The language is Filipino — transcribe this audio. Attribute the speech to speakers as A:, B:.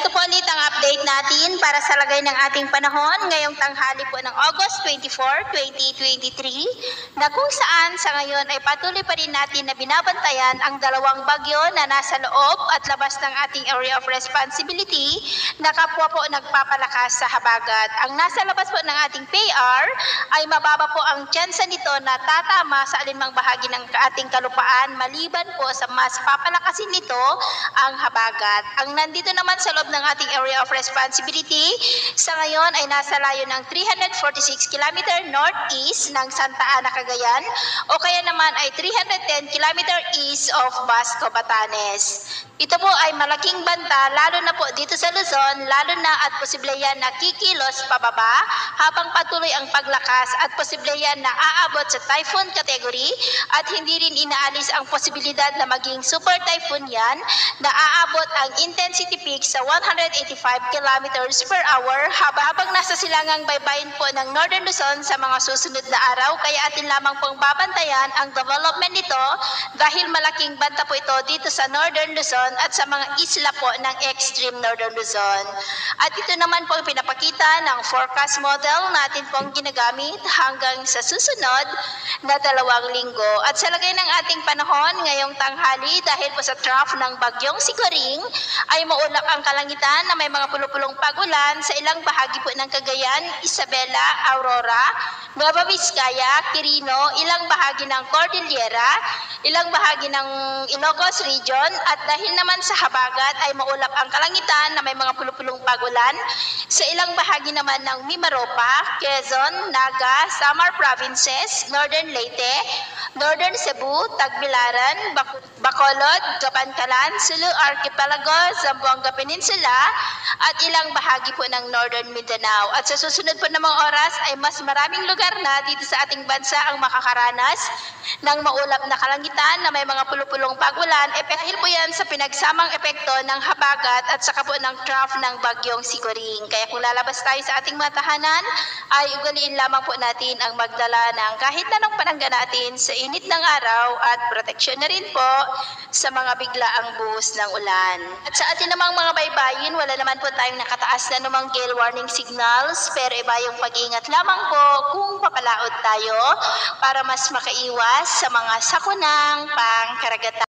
A: ito po ulit ang update natin para sa lagay ng ating panahon ngayong tanghali po ng August 24, 2023 na kung saan sa ngayon ay patuloy pa rin natin na binabantayan ang dalawang bagyo na nasa loob at labas ng ating area of responsibility na kapwa po nagpapalakas sa habagat. Ang nasa labas po ng ating PAR ay mababa po ang tsansa nito na tatama sa alinmang bahagi ng ating kalupaan maliban po sa mas papalakasin nito ang habagat. Ang nandito naman sa loob ng ating area of responsibility sa ngayon ay nasa layo ng 346 km northeast ng Santa Ana, Cagayan o kaya naman ay 310 km east of Basco, Batanes. Ito po ay malaking banta lalo na po dito sa Luzon, lalo na at posible yan na kikilos pababa habang patuloy ang paglakas at posible yan na aabot sa typhoon category at hindi rin inaalis ang posibilidad na maging super typhoon yan na aabot ang intensity peak sa 185 kilometers per hour habang nasa silangang baybayin po ng Northern Luzon sa mga susunod na araw. Kaya atin lamang pong babantayan ang development nito dahil malaking banta po ito dito sa Northern Luzon at sa mga isla po ng extreme Northern Luzon. At ito naman po ang pinapakita ng forecast model natin pong ginagamit hanggang sa susunod na 2 linggo. At sa lagay ng ating panahon ngayong tanghali dahil po sa trough ng bagyong Siguring ay maulap ang kalangitan na may mga pulupulong pagulan sa ilang bahagi po ng Cagayan, Isabela, Aurora, Nueva Vizcaya, Quirino, ilang bahagi ng Cordillera, ilang bahagi ng Ilocos Region at dahil naman sa habagat ay maulap ang kalangitan na may mga pulupulong pagulan sa ilang bahagi naman ng Mimaropa, Quezon, Naga, Samar Provinces, Northern Leyte, Northern Cebu, Tagbilaran, Bacolod, Kapankalan, Sulu Archipelago, Zamboanga Peninsula at ilang bahagi po ng Northern Mindanao. At sa susunod po na mga oras ay mas maraming lugar na dito sa ating bansa ang makakaranas ng maulap na kalangitan na may mga pulupulong pagulan dahil po yan sa pinagsamang epekto ng habagat at saka po ng trough ng bagyong Siguring. Kaya kung lalabas tayo sa ating mga tahanan ay ugaliin lamang po natin ang magdala ng kahit anong panangga natin sa init ng araw at proteksyon na rin po sa mga biglaang buhos ng ulan. At sa atin namang mga baybayin, wala naman po tayong nakataas na namang gale warning signals pero iba yung pag-iingat lamang po kung papalaot tayo para mas makaiwas sa mga sakunang pangkaragatan.